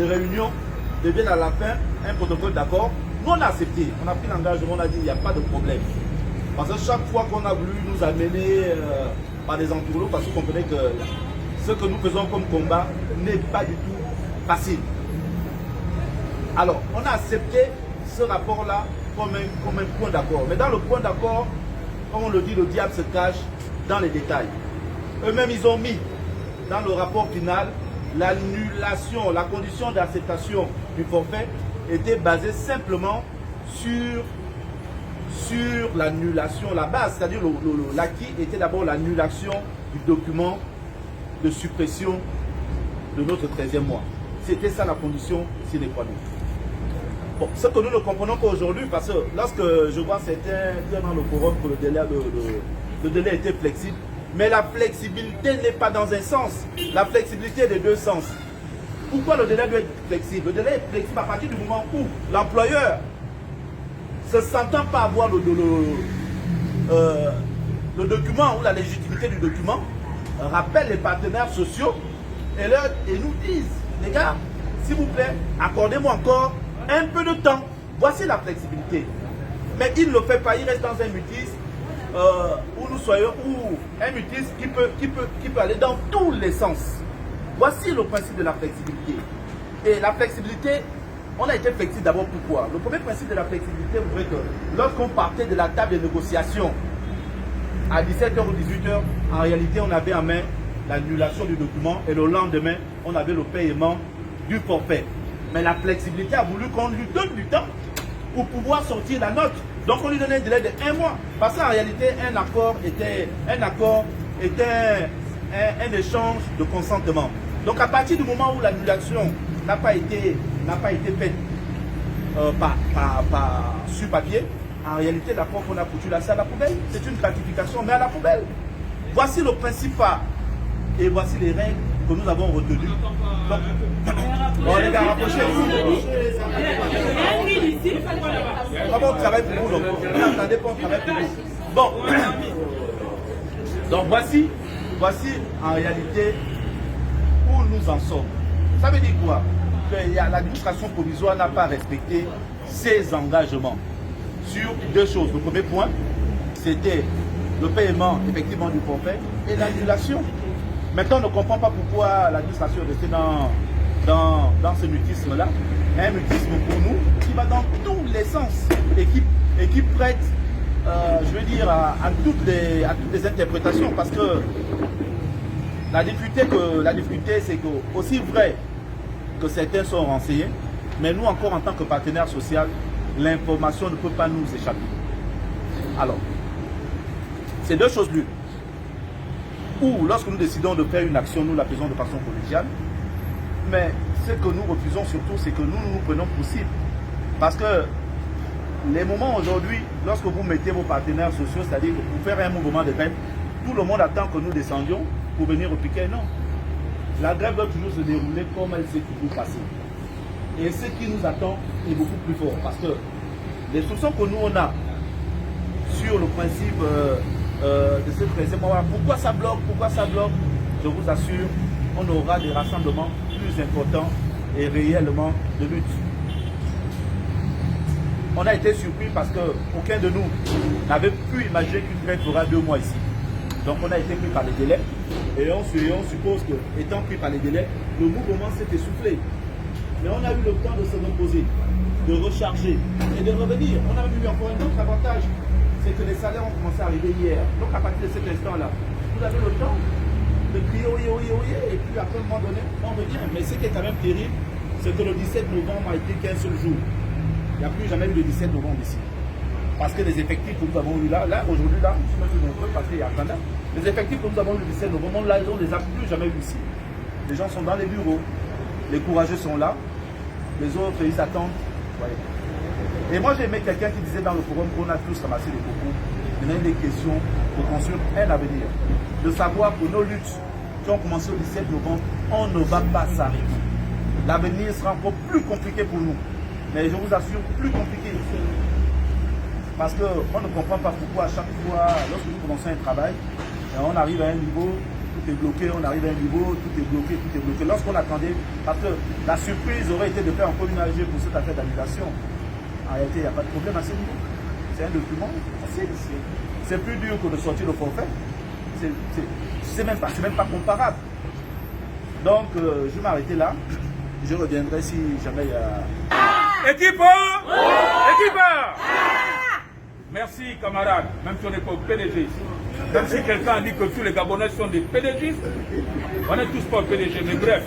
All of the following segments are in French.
de réunion devienne à la fin un protocole d'accord. Nous, on a accepté, on a pris l'engagement, on a dit il n'y a pas de problème. Parce que chaque fois qu'on a voulu nous amener par des entourloups, parce qu'on comprenait que ce que nous faisons comme combat n'est pas du tout facile. Alors, on a accepté ce rapport-là comme un point d'accord. Mais dans le point d'accord, comme on le dit, le diable se cache dans les détails. Eux-mêmes, ils ont mis dans le rapport final l'annulation, la condition d'acceptation du forfait était basée simplement sur l'annulation, la base, c'est-à-dire l'acquis était d'abord l'annulation du document de suppression de notre 13e mois. C'était ça la condition sine qua non. Bon, ce que nous ne comprenons pas aujourd'hui, parce que lorsque je vois certains dire dans le forum que le délai était flexible, mais la flexibilité n'est pas dans un sens, la flexibilité est de deux sens. Pourquoi le délai doit être flexible? Le délai est flexible à partir du moment où l'employeur, se sentant pas avoir le document ou la légitimité du document, rappelle les partenaires sociaux et nous disent, les gars, s'il vous plaît, accordez-moi encore un peu de temps. Voici la flexibilité. Mais il ne le fait pas, il reste dans un mutisme où nous soyons, ou un mutisme qui peut aller dans tous les sens. Voici le principe de la flexibilité. Et la flexibilité, on a été flexible d'abord pourquoi? Le premier principe de la flexibilité, vous voyez que lorsqu'on partait de la table de négociation à 17h ou 18h, en réalité, on avait en main l'annulation du document et le lendemain, on avait le paiement du forfait. Mais la flexibilité a voulu qu'on lui donne du temps pour pouvoir sortir la note. Donc on lui donnait un délai de 1 mois. Parce qu'en réalité, un accord était un échange de consentement. Donc à partir du moment où l'annulation n'a pas été faite sur papier, en réalité, l'accord qu'on a foutu là, c'est à la poubelle. C'est une gratification, mais à la poubelle. Voici le principe et voici les règles que nous avons retenues. Donc, bon, les gars, rapprochez-vous. Comment on travaille pour vous, donc? N'attendez pas, on travaille pour vous. Bon. Donc, voici en réalité où nous en sommes. Ça veut dire quoi? Que l'administration provisoire n'a pas respecté ses engagements sur deux choses. Le premier point, c'était le paiement effectivement du forfait et l'annulation. Maintenant, on ne comprend pas pourquoi l'administration est restée dans ce mutisme-là. Un mutisme pour nous qui va dans tous les sens et qui prête, je veux dire, à toutes les interprétations. Parce que la difficulté, c'est que, aussi vrai que certains sont renseignés, mais nous encore en tant que partenaire social, l'information ne peut pas nous échapper. Alors, c'est deux choses l'une. Ou lorsque nous décidons de faire une action, nous la faisons de façon collégiale. Mais ce que nous refusons surtout, c'est que nous nous prenons pour cible. Parce que les moments aujourd'hui, lorsque vous mettez vos partenaires sociaux, c'est-à-dire que pour faire un mouvement de grève, tout le monde attend que nous descendions pour venir repiquer. Non. La grève doit toujours se dérouler comme elle s'est toujours passée. Et ce qui nous attend est beaucoup plus fort. Parce que les soupçons que nous on a sur le principe de ce 13e mois, pourquoi ça bloque, je vous assure, on aura des rassemblements plus importants et réellement de lutte. On a été surpris parce qu'aucun de nous n'avait pu imaginer qu'une grève fera 2 mois ici. Donc on a été pris par les délais et on suppose que, étant pris par les délais, le mouvement s'est essoufflé. Mais on a eu le temps de se reposer, de recharger et de revenir. On a eu encore un autre avantage, c'est que les salaires ont commencé à arriver hier. Donc à partir de cet instant-là, vous avez le temps de crier oye, oye, oye, et puis après un moment donné, on revient. Mais ce qui est quand même terrible, c'est que le 17 novembre a été qu'un seul jour. Il n'y a plus jamais eu le 17 novembre ici. Parce que les effectifs que nous avons eu là aujourd'hui, là, je me suis nombreux parce qu'il y a un les effectifs que nous avons eu le 17 novembre, là, on ne les a plus jamais eu ici. Les gens sont dans les bureaux, les courageux sont là, les autres, ils attendent. Ouais. Et moi, j'ai aimé quelqu'un qui disait dans le forum qu'on a tous ramassé les propos. Il y a des questions pour construire un avenir. De savoir que nos luttes qui ont commencé le 17 novembre, on ne va pas s'arrêter. L'avenir sera encore plus compliqué pour nous. Mais je vous assure, plus compliqué. Parce qu'on ne comprend pas pourquoi à chaque fois, lorsque nous commençons un travail, on arrive à un niveau, tout est bloqué, on arrive à un niveau, tout est bloqué, tout est bloqué. Lorsqu'on attendait, parce que la surprise aurait été de faire encore une AG pour cette affaire d'annulation. En réalité, il n'y a pas de problème à ce niveau. C'est un document facile. C'est plus dur que de sortir le forfait. C'est même pas comparable. Donc, je vais m'arrêter là. Je reviendrai si jamais il y a... Équipe! Équipe! Merci camarades, même si on n'est pas au PDG ici. Même si quelqu'un a dit que tous les Gabonais sont des PDG, on n'est tous pas au PDG, mais bref,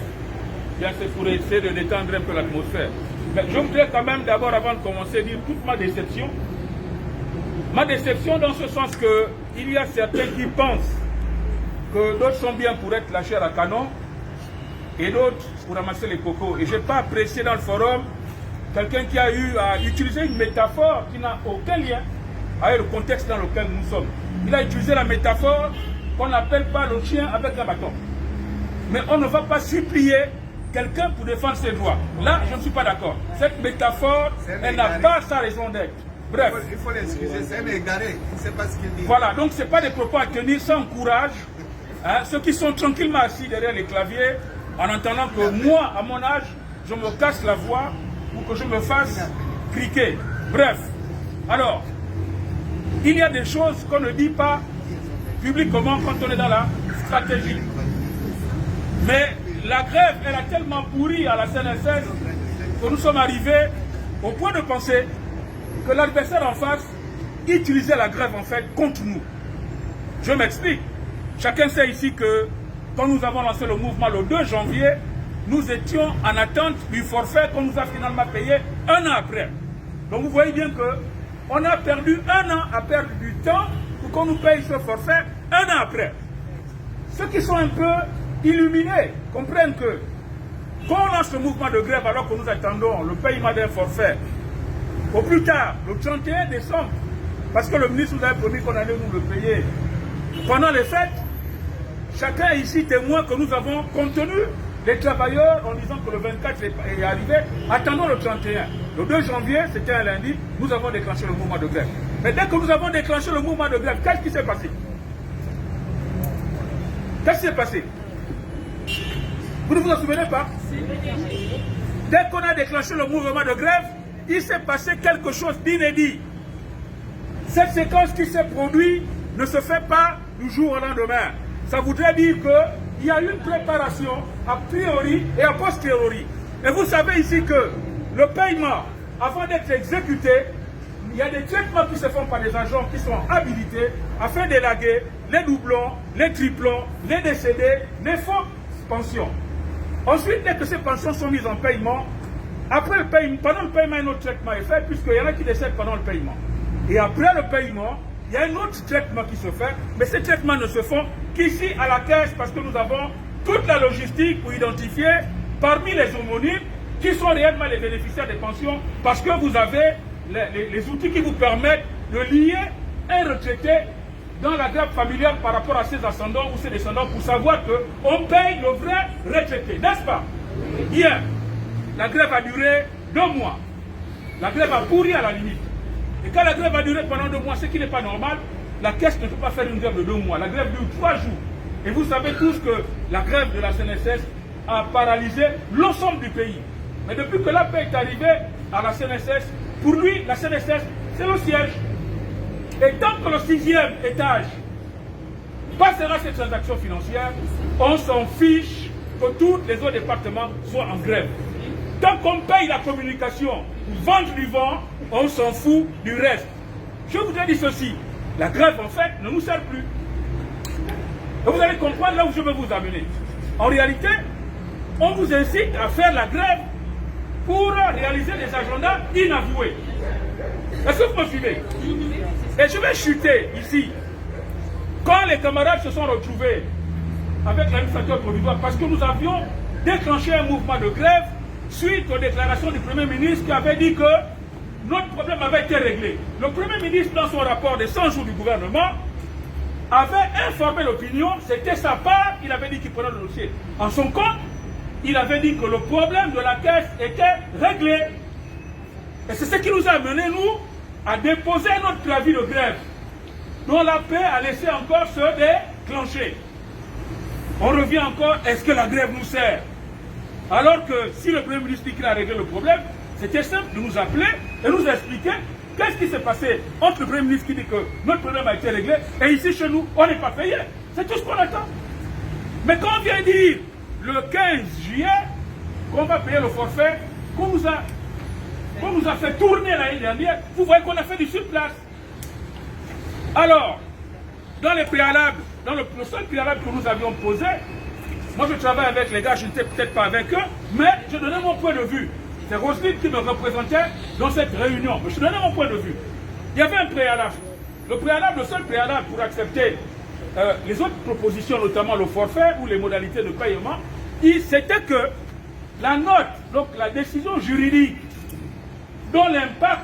bien c'est pour essayer de détendre un peu l'atmosphère. Mais je voudrais quand même d'abord, avant de commencer, dire toute ma déception. Ma déception dans ce sens qu'il y a certains qui pensent que d'autres sont bien pour être la chair à canon et d'autres pour ramasser les cocos. Et je n'ai pas apprécié dans le forum quelqu'un qui a eu à utiliser une métaphore qui n'a aucun lien avec le contexte dans lequel nous sommes. Il a utilisé la métaphore qu'on n'appelle pas le chien avec un bâton. Mais on ne va pas supplier quelqu'un pour défendre ses droits. Là, je ne suis pas d'accord. Cette métaphore, elle n'a pas sa raison d'être. Bref. Il faut l'excuser, c'est un égaré. Il ne sait pas ce qu'il dit. Voilà, donc ce n'est pas des propos à tenir sans courage. Hein, ceux qui sont tranquillement assis derrière les claviers, en entendant que moi, à mon âge, je me casse la voix ou que je me fasse criquer. Bref. Alors, il y a des choses qu'on ne dit pas publiquement quand on est dans la stratégie. Mais la grève, elle a tellement pourri à la CNSS que nous sommes arrivés au point de penser que l'adversaire en face utilisait la grève en fait contre nous. Je m'explique. Chacun sait ici que quand nous avons lancé le mouvement le 2 janvier, nous étions en attente du forfait qu'on nous a finalement payé un an après. Donc vous voyez bien que on a perdu un an à perdre du temps pour qu'on nous paye ce forfait un an après. Ceux qui sont un peu illuminés comprennent que quand on lance le mouvement de grève alors que nous attendons le paiement d'un forfait, au plus tard, le 31 décembre, parce que le ministre nous avait promis qu'on allait nous le payer pendant les fêtes, chacun ici témoin que nous avons contenu les travailleurs en disant que le 24 est arrivé, attendons le 31. Le 2 janvier, c'était un lundi, nous avons déclenché le mouvement de grève. Mais dès que nous avons déclenché le mouvement de grève, qu'est-ce qui s'est passé? Qu'est-ce qui s'est passé? Vous ne vous en souvenez pas? Dès qu'on a déclenché le mouvement de grève, il s'est passé quelque chose d'inédit. Cette séquence qui s'est produite ne se fait pas du jour au lendemain. Ça voudrait dire qu'il y a une préparation a priori et a posteriori. Et vous savez ici que le paiement, avant d'être exécuté, il y a des traitements qui se font par des agents qui sont habilités afin d'élaguer les doublons, les triplons, les décédés, les faux pensions. Ensuite, dès que ces pensions sont mises en paiement, après le paiement, pendant le paiement, un autre traitement est fait, puisqu'il y en a qui décèdent pendant le paiement. Et après le paiement, il y a un autre traitement qui se fait, mais ces traitements ne se font qu'ici à la caisse, parce que nous avons toute la logistique pour identifier parmi les homonymes qui sont réellement les bénéficiaires des pensions, parce que vous avez les outils qui vous permettent de lier un retraité dans la grève familiale par rapport à ses ascendants ou ses descendants pour savoir qu'on paye le vrai retraité, n'est-ce pas? Hier, la grève a duré 2 mois. La grève a pourri à la limite. Et quand la grève a duré pendant 2 mois, ce qui n'est pas normal, la caisse ne peut pas faire une grève de 2 mois. La grève dure 3 jours. Et vous savez tous que la grève de la CNSS a paralysé l'ensemble du pays. Mais depuis que la paix est arrivée à la CNSS, pour lui, la CNSS, c'est le siège. Et tant que le 6e étage passera cette transaction financière, on s'en fiche que tous les autres départements soient en grève. Tant qu'on paye la communication pour vendre du vent, on s'en fout du reste. Je voudrais dire ceci, la grève en fait ne nous sert plus. Et vous allez comprendre là où je veux vous amener. En réalité, on vous incite à faire la grève pour réaliser des agendas inavoués. Est-ce que vous me suivez? Et je vais chuter ici. Quand les camarades se sont retrouvés avec l'administrateur provisoire, parce que nous avions déclenché un mouvement de grève suite aux déclarations du Premier ministre qui avait dit que notre problème avait été réglé. Le Premier ministre, dans son rapport des 100 jours du gouvernement, avait informé l'opinion, c'était sa part, il avait dit qu'il prenait le dossier en son compte, il avait dit que le problème de la caisse était réglé. Et c'est ce qui nous a amené, nous, à déposer notre préavis de grève, dont la paix a laissé encore se déclencher. On revient encore, est-ce que la grève nous sert? Alors que si le Premier ministre dit qu'il a réglé le problème, c'était simple de nous appeler et nous expliquer qu'est-ce qui s'est passé entre le Premier ministre qui dit que notre problème a été réglé et ici chez nous, on n'est pas payé. C'est tout ce qu'on attend. Mais quand on vient dire le 15 juillet qu'on va payer le forfait, qu'on nous a fait tourner l'année dernière, vous voyez qu'on a fait du surplace. Alors, dans les préalables, dans le seul préalable que nous avions posé, moi je travaille avec les gars, je n'étais peut-être pas avec eux, mais je donnais mon point de vue. C'est Roselyne qui me représentait dans cette réunion, mais je donnais mon point de vue. Il y avait un préalable. Le préalable, le seul préalable pour accepter les autres propositions, notamment le forfait ou les modalités de paiement, c'était que la note, donc la décision juridique dont l'impact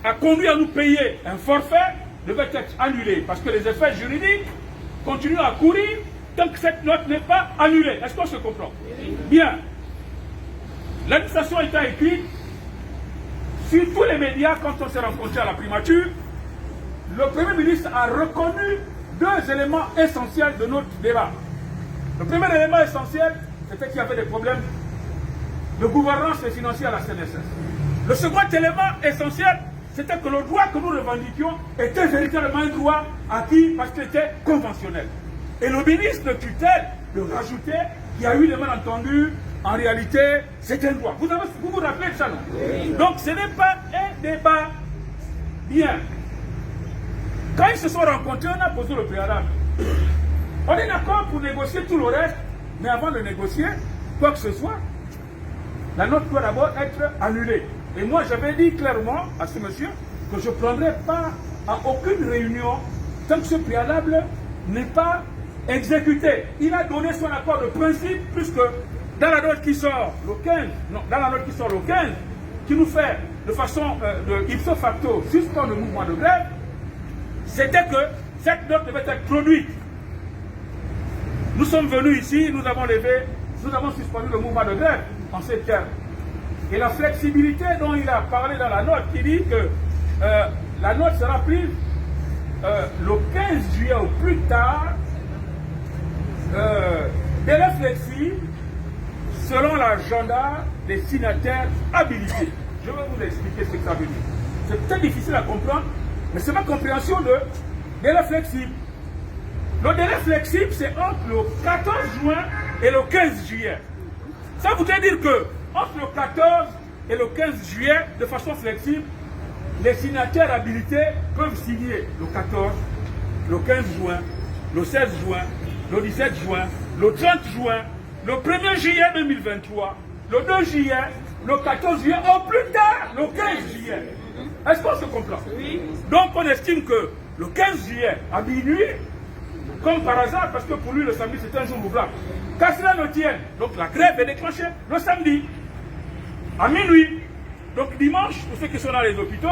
a conduit à nous payer un forfait devait être annulée, parce que les effets juridiques continuent à courir tant que cette note n'est pas annulée. Est-ce qu'on se comprend? Bien. L'administration étant écrite, sur tous les médias, quand on s'est rencontré à la primature, le Premier ministre a reconnu deux éléments essentiels de notre débat. Le premier élément essentiel, c'était qu'il y avait des problèmes de gouvernance et financière à la CNSS. Le second élément essentiel, c'était que le droit que nous revendiquions était véritablement un droit acquis parce qu'il était conventionnel. Et le ministre de tutelle de rajouter qu'il y a eu des malentendus, en réalité, c'est un droit. Vous vous rappelez de ça, non? Oui. Donc ce n'est pas un débat. Bien. Quand ils se sont rencontrés, on a posé le préalable. On est d'accord pour négocier tout le reste, mais avant de négocier, quoi que ce soit, la note doit d'abord être annulée. Et moi, j'avais dit clairement à ce monsieur que je ne prendrai pas à aucune réunion tant que ce préalable n'est pas exécuté. Il a donné son accord de principe, puisque dans la note qui sort le 15, non, dans la note qui sort le 15, qui nous fait de façon de ipso facto suspendre le mouvement de grève, c'était que cette note devait être produite. Nous sommes venus ici, nous avons suspendu le mouvement de grève en ces termes. Et la flexibilité dont il a parlé dans la note, qui dit que la note sera prise le 15 juillet au plus tard, délai flexible, selon l'agenda des signataires habilités. Je vais vous expliquer ce que ça veut dire. C'est peut-être difficile à comprendre, mais c'est ma compréhension de délai flexible. Le délai flexible, c'est entre le 14 juin et le 15 juillet. Ça voudrait dire que entre le 14 et le 15 juillet, de façon flexible, les signataires habilités peuvent signer le 14, le 15 juin, le 16 juin, le 17 juin, le 30 juin, le 1er juillet 2023, le 2 juillet, le 14 juillet, au plus tard, le 15 juillet. Est-ce qu'on se comprend? Oui. Donc on estime que le 15 juillet, à minuit, comme par hasard, parce que pour lui le samedi c'est un jour ouvrable, qu'à cela ne tienne, donc la grève est déclenchée le samedi, à minuit. Donc dimanche, pour ceux qui sont dans les hôpitaux,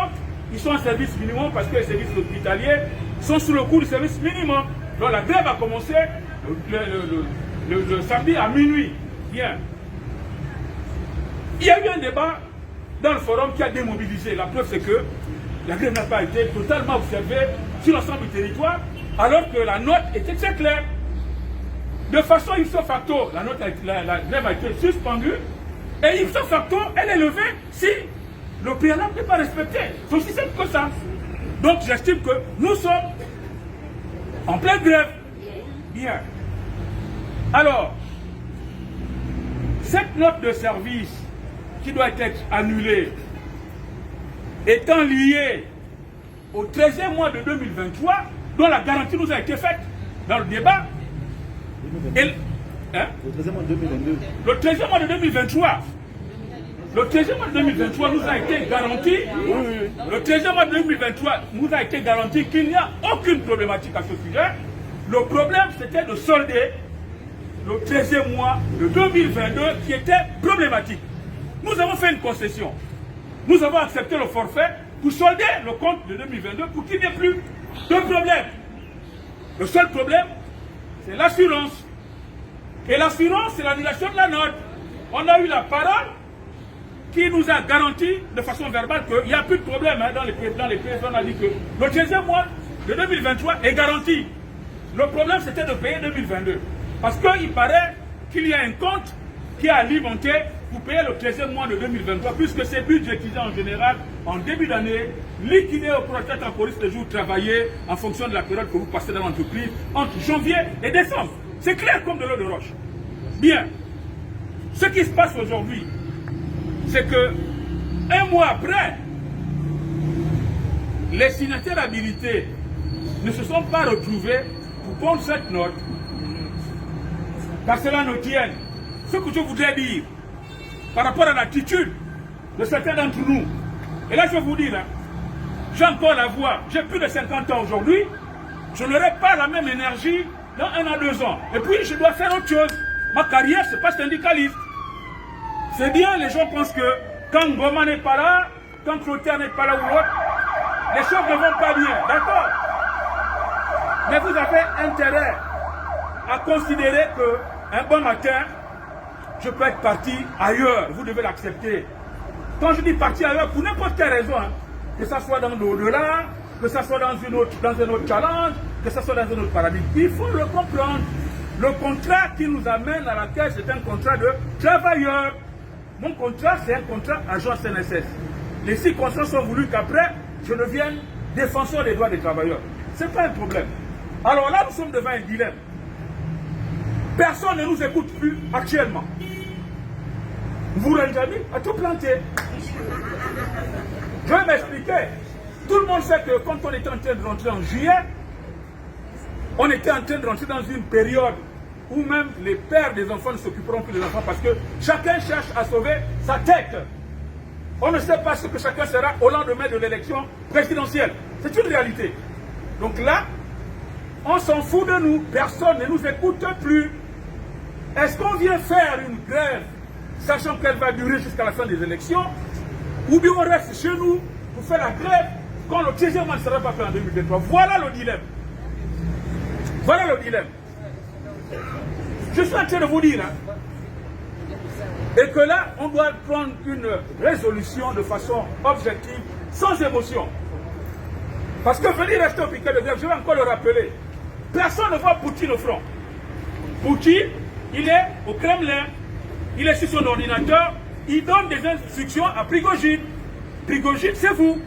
ils sont en service minimum parce que les services hospitaliers sont sous le coup du service minimum. Donc la grève a commencé le samedi à minuit. Bien. Il y a eu un débat dans le forum qui a démobilisé. La preuve c'est que la grève n'a pas été totalement observée sur l'ensemble du territoire, alors que la note était très claire. De façon ipso facto, la grève a été suspendue, et ipso facto, elle est levée si le préalable n'est pas respecté. C'est aussi simple que ça. Donc j'estime que nous sommes en pleine grève. Bien. Alors, cette note de service qui doit être annulée, étant liée au 13e mois de 2023, dont la garantie nous a été faite dans le débat. Et, le 13e mois de 2022. Le 13e mois de 2023. Le 13e mois de 2023 nous a été garanti. Le 13e mois de 2023 nous a été garanti qu'il n'y a aucune problématique à ce sujet. Le problème, c'était de solder le 13e mois de 2022 qui était problématique. Nous avons fait une concession. Nous avons accepté le forfait pour solder le compte de 2022 pour qu'il n'y ait plus de problème. Le seul problème, c'est l'assurance. Et l'assurance, c'est l'annulation de la note. On a eu la parole qui nous a garanti de façon verbale qu'il n'y a plus de problème dans les pays. On a dit que le 13e mois de 2023 est garanti. Le problème, c'était de payer 2022. Parce qu'il paraît qu'il y a un compte qui est alimenté pour payer le 13e mois de 2023, puisque c'est budgétisé en général en début d'année, liquidé au protecteur temporaire de jours travaillés en fonction de la période que vous passez dans l'entreprise entre janvier et décembre. C'est clair comme de l'eau de roche. Bien. Ce qui se passe aujourd'hui, c'est que un mois après, les signataires habilités ne se sont pas retrouvés pour prendre cette note, car cela nous tienne. Ce que je voudrais dire par rapport à l'attitude de certains d'entre nous, et là je vais vous dire, hein, j'ai encore la voix, j'ai plus de 50 ans aujourd'hui, je n'aurai pas la même énergie dans 1 à 2 ans. Et puis je dois faire autre chose. Ma carrière, ce n'est pas syndicaliste. C'est bien, les gens pensent que quand Goma n'est pas là, quand Clotaire n'est pas là ou autre, les choses ne vont pas bien, d'accord? Mais vous avez intérêt à considérer qu'un bon matin, je peux être parti ailleurs, vous devez l'accepter. Quand je dis parti ailleurs, pour n'importe quelle raison, hein, que ce soit dans l'au-delà, que ce soit dans un autre challenge, que ce soit dans un autre paradigme, il faut le comprendre. Le contrat qui nous amène à la caisse, c'est un contrat de travailleur. Mon contrat, c'est un contrat agent CNSS. Les circonstances ont voulu qu'après, je devienne défenseur des droits des travailleurs. Ce n'est pas un problème. Alors là, nous sommes devant un dilemme. Personne ne nous écoute plus actuellement. Vous Renjami a tout planté. Je vais m'expliquer. Tout le monde sait que quand on était en train de rentrer en juillet, on était en train de rentrer dans une période où même les pères des enfants ne s'occuperont plus des enfants parce que chacun cherche à sauver sa tête. On ne sait pas ce que chacun sera au lendemain de l'élection présidentielle. C'est une réalité. Donc là, on s'en fout de nous. Personne ne nous écoute plus. Est-ce qu'on vient faire une grève, sachant qu'elle va durer jusqu'à la fin des élections, ou bien on reste chez nous pour faire la grève quand le 13e mois ne sera pas fait en 2023? Voilà le dilemme. Voilà le dilemme. Je suis en train de vous dire, hein, et que là, on doit prendre une résolution de façon objective, sans émotion. Parce que venir rester au piquet de grève, je vais encore le rappeler, personne ne voit Poutine au front. Poutine, il est au Kremlin, il est sur son ordinateur, il donne des instructions à Prigojine. Prigojine, c'est vous.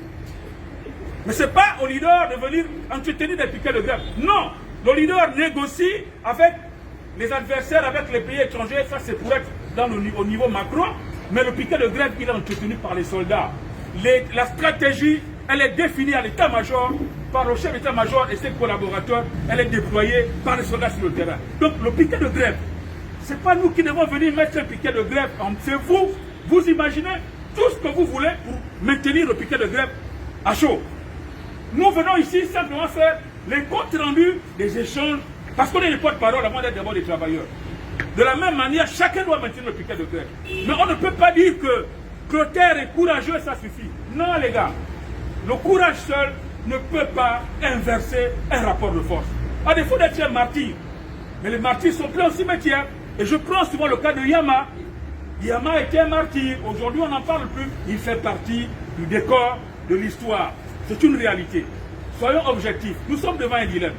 Mais ce n'est pas au leader de venir entretenir des piquets de grève. Non, le leader négocie avec les adversaires, avec les pays étrangers, ça c'est pour être au niveau macro, mais le piquet de grève, il est entretenu par les soldats. La stratégie, elle est définie à l'état-major, par le chef d'état-major et ses collaborateurs, elle est déployée par les soldats sur le terrain. Donc le piquet de grève, ce n'est pas nous qui devons venir mettre un piquet de grève, c'est vous, vous imaginez tout ce que vous voulez pour maintenir le piquet de grève à chaud. Nous venons ici simplement faire les comptes rendus des échanges, parce qu'on est les porte-parole avant d'être d'abord des travailleurs. De la même manière, chacun doit maintenir le piquet de grève. Mais on ne peut pas dire que Clotaire est courageux, ça suffit. Non les gars, le courage seul ne peut pas inverser un rapport de force. À défaut d'être un martyr. Mais les martyrs sont pleins au cimetière. Et je prends souvent le cas de Yama. Yama était un martyr. Aujourd'hui, on n'en parle plus. Il fait partie du décor de l'histoire. C'est une réalité. Soyons objectifs. Nous sommes devant un dilemme.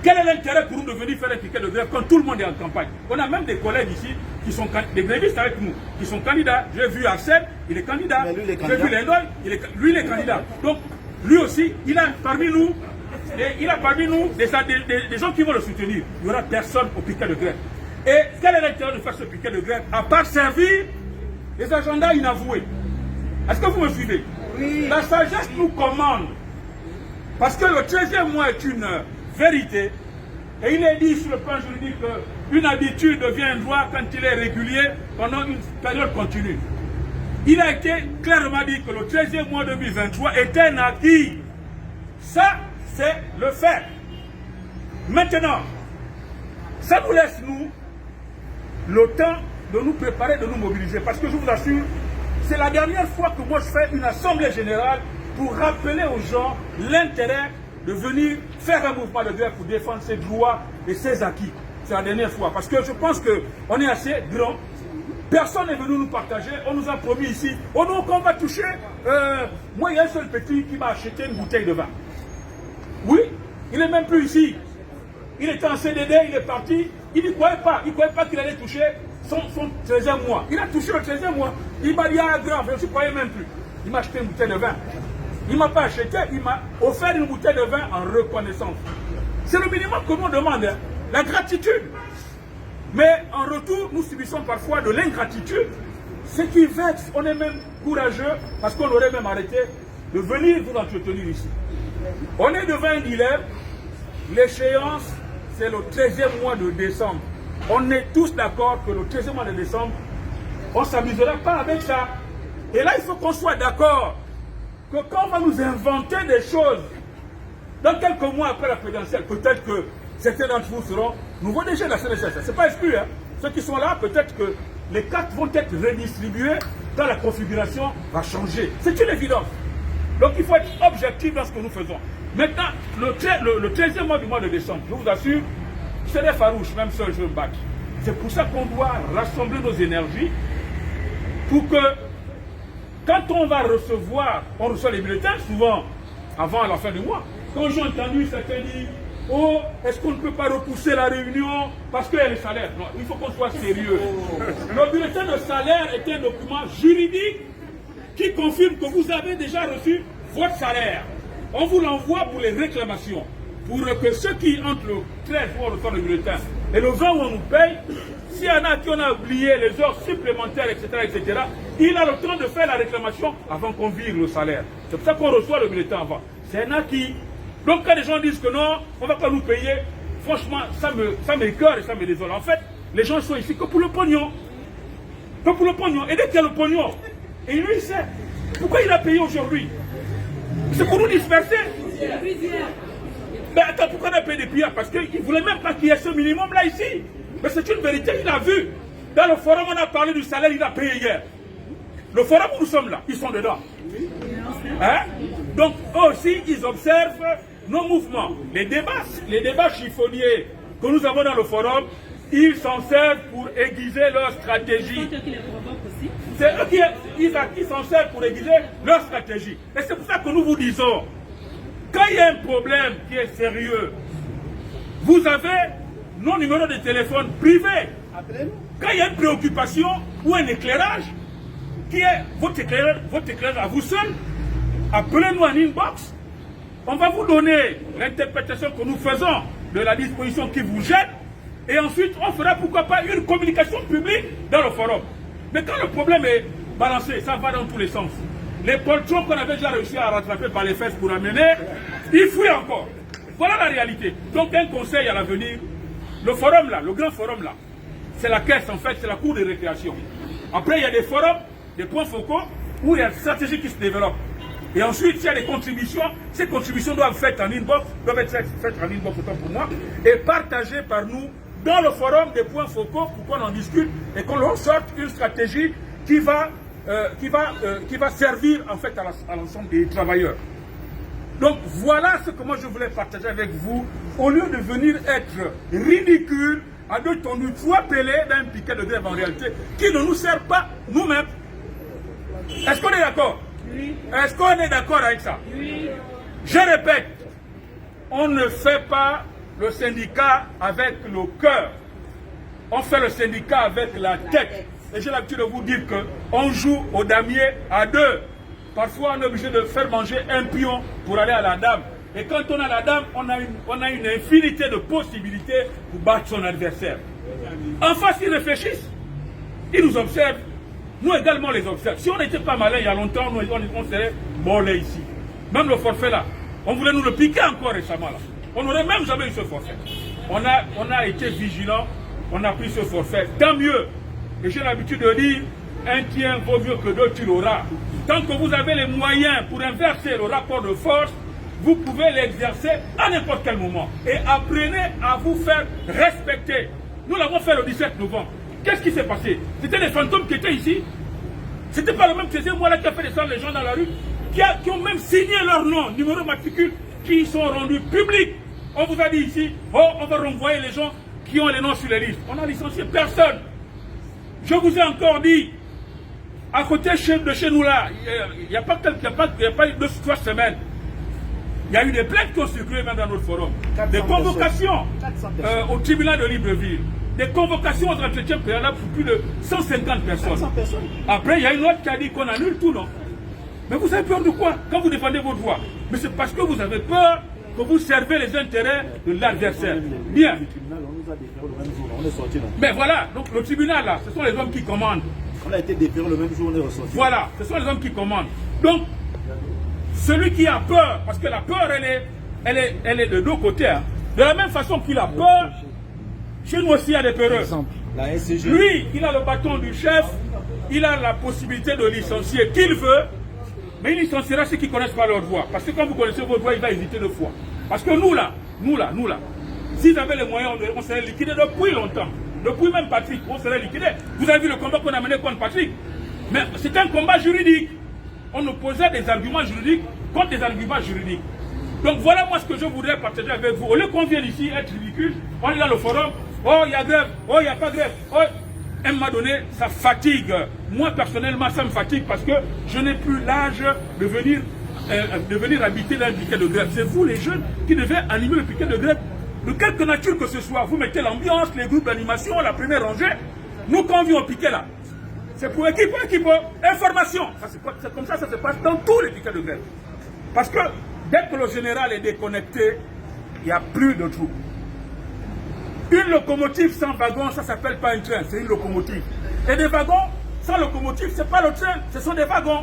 Quel est l'intérêt pour nous de venir faire un piquet de grève quand tout le monde est en campagne? On a même des collègues ici qui sont des grévistes avec nous, qui sont candidats. J'ai vu Arsène, il est candidat. J'ai vu Lendoy, lui il est candidat. Donc lui aussi, il a parmi nous des gens qui vont le soutenir. Il n'y aura personne au piquet de grève. Et quel est l'intérêt de faire ce piquet de grève? À part servir les agendas inavoués. Est-ce que vous me suivez? Oui. La sagesse nous commande. Parce que le 13e mois est une vérité. Et il est dit sur le plan juridique qu'une habitude devient un droit quand il est régulier pendant une période continue. Il a été clairement dit que le 13e mois 2023 est un acquis. Ça, c'est le fait. Maintenant, ça nous laisse, nous, le temps de nous préparer, de nous mobiliser. Parce que je vous assure, c'est la dernière fois que moi je fais une assemblée générale pour rappeler aux gens l'intérêt de venir faire un mouvement de grève pour défendre ses droits et ses acquis. C'est la dernière fois. Parce que je pense qu'on est assez grand. Personne n'est venu nous partager. On nous a promis ici. Oh non, qu'on va toucher. Moi, il y a un seul petit qui m'a acheté une bouteille de vin. Oui, il n'est même plus ici. il était en CDD, il est parti, il ne croyait pas qu'il allait toucher son 13e mois. Il a touché le 13e mois. Il m'a dit, ah grave, je ne croyais même plus. Il m'a acheté une bouteille de vin. Il ne m'a pas acheté, il m'a offert une bouteille de vin en reconnaissance. C'est le minimum que nous demande, hein, la gratitude. Mais en retour, nous subissons parfois de l'ingratitude, ce qui vexe. On est même courageux parce qu'on aurait même arrêté de venir vous entretenir ici. On est devant un dilemme. L'échéance, c'est le 13e mois de décembre. On est tous d'accord que le 13e mois de décembre, on ne s'amusera pas avec ça. Et là, il faut qu'on soit d'accord que quand on va nous inventer des choses, dans quelques mois après la présidentielle, peut-être que certains d'entre vous seront nouveaux déchets de la CNSS. Ce n'est pas exclu. Hein. Ceux qui sont là, peut-être que les cartes vont être redistribuées quand la configuration va changer. C'est une évidence. Donc il faut être objectif dans ce que nous faisons. Maintenant, le 13e mois du mois de décembre, je vous assure, c'est des farouches, même seul je me bats. C'est pour ça qu'on doit rassembler nos énergies pour que, quand on va recevoir, on reçoit les bulletins, souvent avant la fin du mois. Quand j'ai entendu certains dire, oh, est-ce qu'on ne peut pas repousser la réunion parce qu'il y a les salaires? Non, il faut qu'on soit sérieux. Le bulletin de salaire est un document juridique qui confirme que vous avez déjà reçu votre salaire. On vous l'envoie pour les réclamations. Pour que ceux qui, entre le 13 où on reçoit le bulletin et le 20 où on nous paye, s'il y en a qui ont oublié les heures supplémentaires, etc., il a le temps de faire la réclamation avant qu'on vire le salaire. C'est pour ça qu'on reçoit le bulletin avant. C'est un acquis. Donc quand les gens disent que non, on ne va pas nous payer, franchement, ça m'écoeure et ça me désole. En fait, les gens sont ici que pour le pognon. Que pour le pognon. Et dès qu'il y a le pognon, et lui il sait. Pourquoi il a payé aujourd'hui? C'est pour nous disperser. Mais attends, pourquoi on a payé des prières? Parce qu'il ne voulait même pas qu'il y ait ce minimum là ici. Mais c'est une vérité, il a vu. Dans le forum, on a parlé du salaire, il a payé hier. Le forum où nous sommes là, ils sont dedans. Hein? Donc eux aussi, ils observent nos mouvements. Les débats chiffonniers que nous avons dans le forum, ils s'en servent pour aiguiser leur stratégie. C'est eux qui s'en servent pour aiguiser leur stratégie. Et c'est pour ça que nous vous disons, quand il y a un problème qui est sérieux, vous avez nos numéros de téléphone privés. Quand il y a une préoccupation ou un éclairage, qui est votre éclairage à vous seul, appelez-nous en inbox. On va vous donner l'interprétation que nous faisons de la disposition qui vous gêne. Et ensuite, on fera pourquoi pas une communication publique dans le forum. Mais quand le problème est balancé, ça va dans tous les sens. Les poltrons qu'on avait déjà réussi à rattraper par les fesses pour amener, ils fuient encore. Voilà la réalité. Donc un conseil à l'avenir, le forum là, le grand forum là, c'est la caisse en fait, c'est la cour de récréation. Après il y a des forums, des points focaux, où il y a une stratégie qui se développe. Et ensuite, s'il y a des contributions, ces contributions doivent être faites en inbox, autant pour moi, et partagées par nous dans le forum des points focaux pour qu'on en discute et qu'on leur sorte une stratégie qui va servir en fait à l'ensemble des travailleurs. Donc voilà ce que moi je voulais partager avec vous, au lieu de venir être ridicule à deux tondus, trois pélés d'un piquet de grève en réalité, qui ne nous sert pas nous-mêmes. Est-ce qu'on est d'accord? Oui. Est-ce qu'on est d'accord avec ça? Oui. Je répète, on ne fait pas le syndicat avec le cœur. On fait le syndicat avec la tête. Et j'ai l'habitude de vous dire qu'on joue au damier à deux. Parfois, on est obligé de faire manger un pion pour aller à la dame. Et quand on a la dame, on a une infinité de possibilités pour battre son adversaire. En face, ils réfléchissent. Ils nous observent. Nous également les observons. Si on n'était pas malin il y a longtemps, on serait morlés ici. Même le forfait là, on voulait nous le piquer encore récemment là. On n'aurait même jamais eu ce forfait. On a été vigilants, on a pris ce forfait. Tant mieux. Et j'ai l'habitude de dire, un tien vaut mieux que deux, tu l'auras. Tant que vous avez les moyens pour inverser le rapport de force, vous pouvez l'exercer à n'importe quel moment. Et apprenez à vous faire respecter. Nous l'avons fait le 17 novembre. Qu'est-ce qui s'est passé? C'était des fantômes qui étaient ici. C'était pas le même 13e mois là qui a fait descendre les gens dans la rue, qui ont même signé leur nom, numéro matricule, qui sont rendus publics. On vous a dit ici, oh, on va renvoyer les gens qui ont les noms sur les listes. On n'a licencié personne. Je vous ai encore dit, à côté de chez nous là, il n'y a pas eu 2-3 semaines, Il y a eu des plaintes qui ont circulé même dans notre forum. Des convocations au tribunal de Libreville. Des convocations aux entretiens préalables pour plus de 150 personnes. Après, il y a une autre qui a dit qu'on annule tout, non? Mais vous avez peur de quoi quand vous défendez votre voix? Mais c'est parce que vous avez peur que vous servez les intérêts de l'adversaire. Bien. Mais voilà, donc le tribunal là, ce sont les hommes qui commandent. On a été déféré le même jour, on est ressorti. Voilà, ce sont les hommes qui commandent. Donc, celui qui a peur, parce que la peur, elle est de deux côtés. Hein. De la même façon qu'il a peur, chez nous aussi il y a des peureux. Lui, il a le bâton du chef, il a la possibilité de licencier qu'il veut, mais il licenciera ceux qui ne connaissent pas leur voix. Parce que quand vous connaissez votre voix, il va hésiter 2 fois. Parce que nous là, s'ils avaient les moyens, on serait liquidés depuis longtemps. Depuis même Patrick, on serait liquidé. Vous avez vu le combat qu'on a mené contre Patrick. Mais c'est un combat juridique. On opposait des arguments juridiques contre des arguments juridiques. Donc voilà moi ce que je voudrais partager avec vous. Au lieu qu'on vienne ici être ridicule, on est dans le forum, oh il y a grève, oh il n'y a pas grève. Oh. À un moment donné, ça fatigue. Moi personnellement, ça me fatigue parce que je n'ai plus l'âge de venir habiter dans le piquet de grève. C'est vous les jeunes qui devez animer le piquet de grève. De quelque nature que ce soit, vous mettez l'ambiance, les groupes d'animation, la première rangée. Nous, quand on vient au piquet là, c'est pour équipe, information. C'est comme ça se passe dans tous les piquets de grève. Parce que dès que le général est déconnecté, il n'y a plus de troupes. Une locomotive sans wagon, ça ne s'appelle pas un train, c'est une locomotive. Et des wagons sans locomotive, ce n'est pas le train, ce sont des wagons.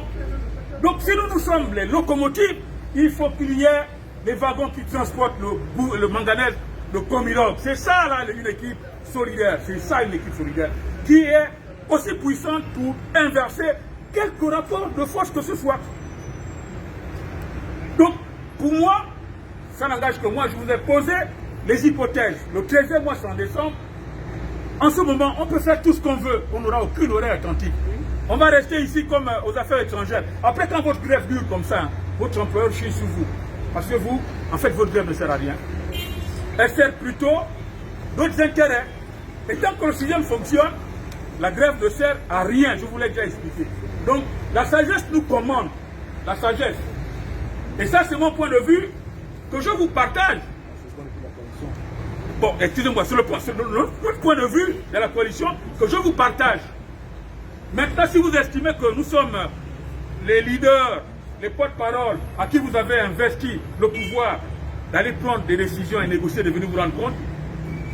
Donc si nous sommes les locomotives, il faut qu'il y ait les wagons qui transportent le manganèse de Comilog. C'est ça là une équipe solidaire, c'est ça une équipe solidaire qui est aussi puissante pour inverser quelques rapports de force que ce soit. Donc pour moi, ça n'engage que moi, je vous ai posé les hypothèses. Le 13e mois, c'est en décembre. En ce moment, on peut faire tout ce qu'on veut, on n'aura aucune oreille attentive. On va rester ici comme aux affaires étrangères. Après, quand votre grève dure comme ça, votre employeur chie sur vous. Parce que vous, en fait, votre grève ne sert à rien. Elle sert plutôt d'autres intérêts. Et tant que le système fonctionne, la grève ne sert à rien. Je vous l'ai déjà expliqué. Donc, la sagesse nous commande. La sagesse. Et ça, c'est mon point de vue que je vous partage. Bon, excusez-moi, c'est notre point de vue de la coalition que je vous partage. Maintenant, si vous estimez que nous sommes les leaders, les porte-paroles à qui vous avez investi le pouvoir d'aller prendre des décisions et négocier, de venir vous rendre compte,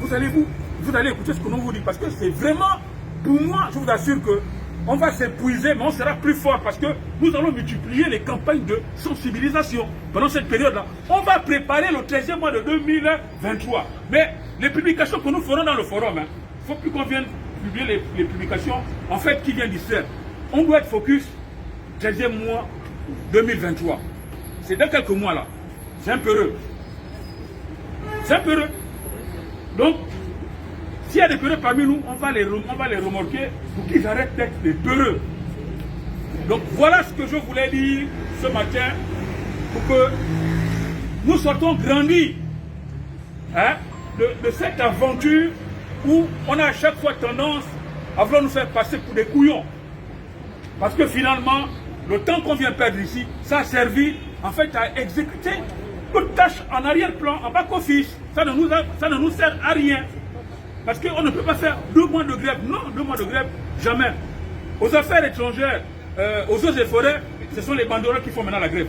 vous allez écouter ce que nous vous dit. Parce que c'est vraiment, pour moi, je vous assure que on va s'épuiser, mais on sera plus fort parce que nous allons multiplier les campagnes de sensibilisation pendant cette période-là. On va préparer le 13e mois de 2023. Mais les publications que nous ferons dans le forum, il ne faut plus qu'on vienne publier les publications en fait qui viennent d'ici. On doit être focus 13e mois 2023. C'est dans quelques mois là. C'est un peu heureux. C'est un peu heureux. Donc, s'il y a des peureux parmi nous, on va les remorquer pour qu'ils arrêtent d'être des peureux. Donc voilà ce que je voulais dire ce matin pour que nous sortons grandis de cette aventure où on a à chaque fois tendance à vouloir nous faire passer pour des couillons. Parce que finalement, le temps qu'on vient perdre ici, ça a servi en fait à exécuter toute tâche en arrière-plan, en back-office. Ça ne nous sert à rien. Parce qu'on ne peut pas faire 2 mois de grève. Non, 2 mois de grève, jamais. Aux affaires étrangères, aux eaux et forêts, ce sont les banderoles qui font maintenant la grève.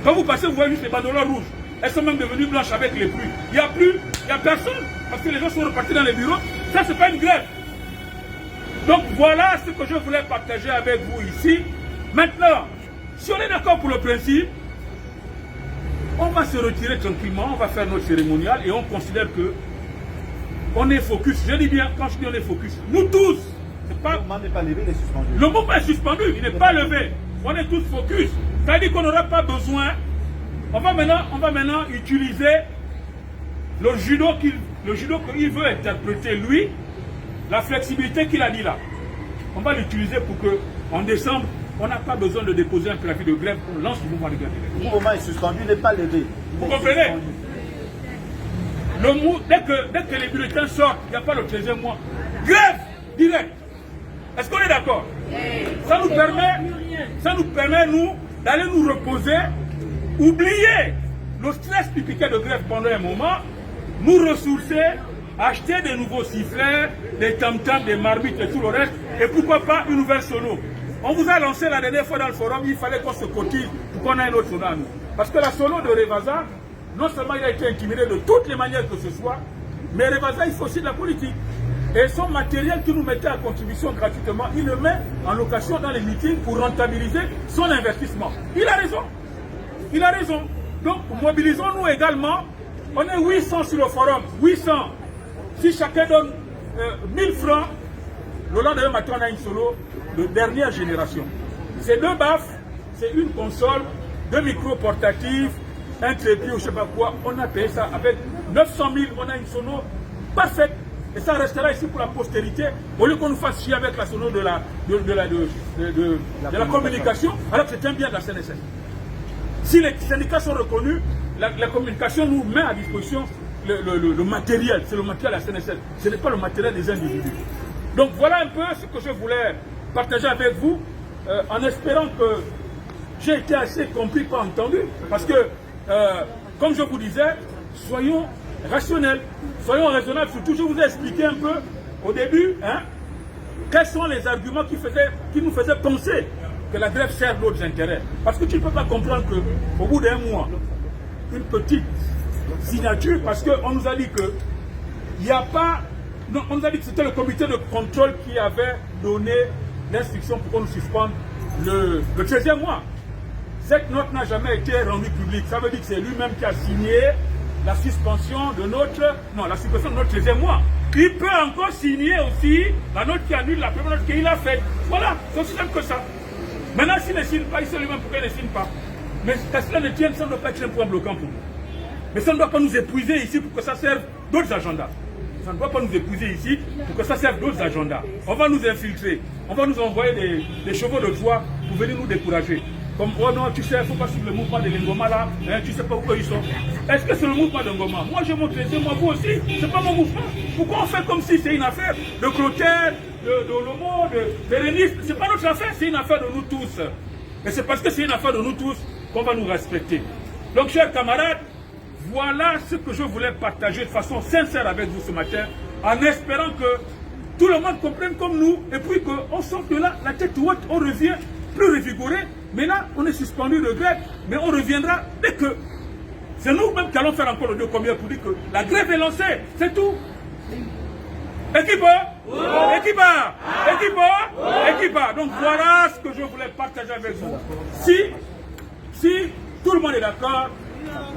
Quand vous passez, vous voyez juste les banderoles rouges. Elles sont même devenues blanches avec les pluies. Il n'y a personne. Parce que les gens sont repartis dans les bureaux. Ça, ce n'est pas une grève. Donc voilà ce que je voulais partager avec vous ici. Maintenant, si on est d'accord pour le principe, on va se retirer tranquillement, on va faire notre cérémonial et on considère que on est focus. Je dis bien, quand je dis on est focus, nous tous. Le mouvement n'est pas levé, il est suspendu. Le mouvement est suspendu, il n'est pas levé. On est tous focus. C'est-à-dire qu'on n'aura pas besoin. On va maintenant utiliser le judo qu'il veut interpréter, lui, la flexibilité qu'il a dit là. On va l'utiliser pour que, en décembre, on n'a pas besoin de déposer un préavis de grève. On lance le mouvement de grève. Le mouvement est suspendu, il n'est pas levé. Vous comprenez? Dès que les bulletins sortent, il n'y a pas le 13e mois. Grève direct. Est-ce qu'on est d'accord? Ça nous permet, nous, d'aller nous reposer, oublier le stress du piquet de grève pendant un moment, nous ressourcer, acheter des nouveaux sifflets, des tam-tams, des marmites et tout le reste, et pourquoi pas une nouvelle sono. On vous a lancé la dernière fois dans le forum, il fallait qu'on se cotise pour qu'on ait un autre sono à nous. Parce que la sono de Revaza, non seulement il a été intimidé de toutes les manières que ce soit, mais Revaza, il faut aussi de la politique. Et son matériel qu'il nous mettait à contribution gratuitement, il le met en location dans les meetings pour rentabiliser son investissement. Il a raison. Il a raison. Donc, mobilisons-nous également. On est 800 sur le forum. 800. Si chacun donne 1000 francs, le lendemain matin, on a une solo de dernière génération. C'est 2 baffes, c'est une console, 2 micros portatifs, un trépied ou je ne sais pas quoi. On a payé ça avec 900 000. On a une sono parfaite. Et ça restera ici pour la postérité, au lieu qu'on nous fasse chier avec la sono de la communication, alors que c'est un bien de la CNSS. Si les syndicats sont reconnus, la communication nous met à disposition le matériel, c'est le matériel de la CNSS, ce n'est pas le matériel des individus. Donc voilà un peu ce que je voulais partager avec vous, en espérant que j'ai été assez compris, pas entendu, parce que, comme je vous disais, soyons rationnels, soyons raisonnables. Surtout, je vous ai expliqué un peu au début, quels sont les arguments qui nous faisaient penser que la grève sert d'autres intérêts. Parce que tu ne peux pas comprendre qu'au bout d'un mois, une petite signature, parce qu'on nous a dit que il n'y a pas. Non, on nous a dit que c'était le comité de contrôle qui avait donné l'instruction pour qu'on nous suspende le 13e mois. Cette note n'a jamais été rendue publique. Ça veut dire que c'est lui-même qui a signé la suspension de notre... Non, la suspension de notre 13e mois. Il peut encore signer aussi la note qui annule la première note qu'il a faite. Voilà, c'est aussi simple que ça. Maintenant, s'il ne signe pas, il sait lui-même pourquoi il ne signe pas. Mais qu'à cela ne tienne, ça ne doit pas être un point bloquant pour nous. Mais ça ne doit pas nous épuiser ici pour que ça serve d'autres agendas. Ça ne doit pas nous épuiser ici pour que ça serve d'autres agendas. On va nous infiltrer. On va nous envoyer des chevaux de Troie pour venir nous décourager. Comme, oh non, tu sais, il ne faut pas suivre le mouvement de l'Ngoma là, tu ne sais pas où ils sont. Est-ce que c'est le mouvement de Ngoma? Moi, j'ai mon 13e, moi, vous aussi, ce n'est pas mon mouvement. Pourquoi on fait comme si c'est une affaire de Clotaire, de Lomo, de Bérénice? Ce n'est pas notre affaire, c'est une affaire de nous tous. Et c'est parce que c'est une affaire de nous tous qu'on va nous respecter. Donc, chers camarades, voilà ce que je voulais partager de façon sincère avec vous ce matin, en espérant que tout le monde comprenne comme nous, et puis qu'on sorte de là, la tête haute, on revient plus revigoré. Mais là, on est suspendu de grève, mais on reviendra dès que... C'est nous-mêmes qui allons faire encore le 2 combien pour dire que la grève est lancée, c'est tout. Équipe, donc voilà ce que je voulais partager avec vous. Si tout le monde est d'accord,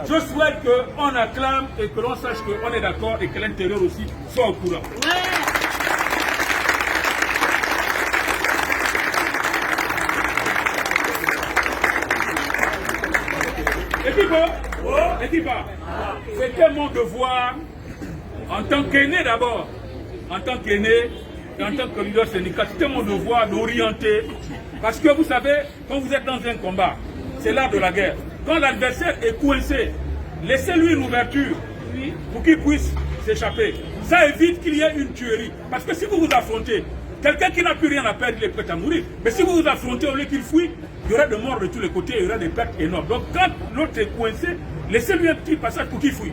je souhaite qu'on acclame et que l'on sache qu'on est d'accord et que l'intérieur aussi soit au courant. Équipe, c'était mon devoir, en tant qu'aîné d'abord, en tant qu'aîné et en tant que leader syndical, c'était mon devoir d'orienter. Parce que vous savez, quand vous êtes dans un combat, c'est l'art de la guerre. Quand l'adversaire est coincé, laissez-lui une ouverture pour qu'il puisse s'échapper. Ça évite qu'il y ait une tuerie. Parce que si vous vous affrontez, quelqu'un qui n'a plus rien à perdre, il est prêt à mourir. Mais si vous vous affrontez au lieu qu'il fuit, il y aura des morts de tous les côtés, il y aura des pertes énormes. Donc quand l'autre est coincé, laissez-lui un petit passage pour qu'il fuit.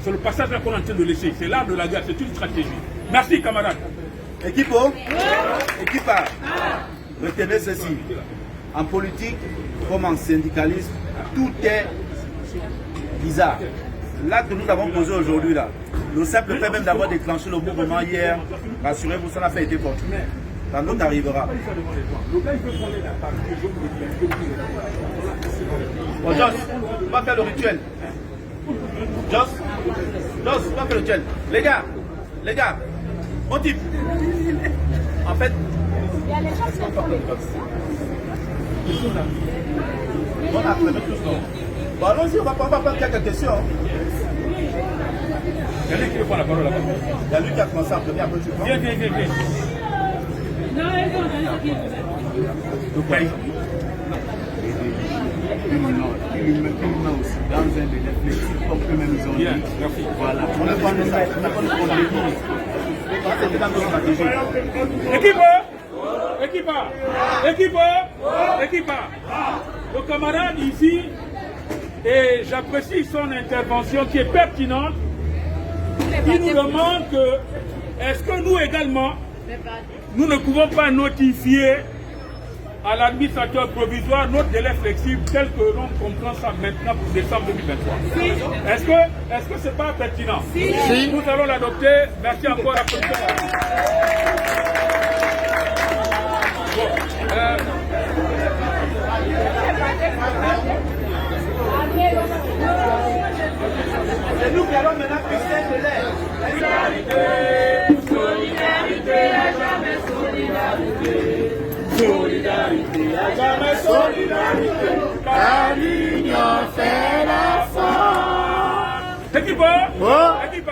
C'est le passage là qu'on est en train de laisser. C'est l'art de la guerre, c'est une stratégie. Merci camarades. Équipe, retenez ceci. En politique, comme en syndicalisme, tout est bizarre. Là que nous avons posé aujourd'hui, là, le simple fait même d'avoir déclenché le mouvement hier, rassurez-vous, ça n'a pas été fortuné. Quand l'autre arrivera. Bon, Joss, on va faire le rituel. Joss, on va faire le rituel. Les gars, on type. En fait, on a prévu tout ça. Bon, allons-y, on va prendre quelques questions. Il y a lui qui veut prendre la parole là-bas. Il y a lui qui a commencé à premier, après tu prends. Viens. Aussi dans un délai flexible comme eux-mêmes ils ont dit. Voilà. On n'a pas Équipe. Le camarade ici, et j'apprécie son intervention qui est pertinente. Il nous demande que, est-ce que nous également, nous ne pouvons pas notifier à l'administrateur provisoire notre délai flexible tel que l'on comprend ça maintenant pour décembre 2023. Est-ce que c'est pas pertinent? Si. Nous allons l'adopter. Merci encore à la commission. C'est nous qui allons maintenant fixer le délai. Solidarité, à jamais solidarité. Solidarité, à jamais solidarité. Car l'union fait la force. Équipe, équipe.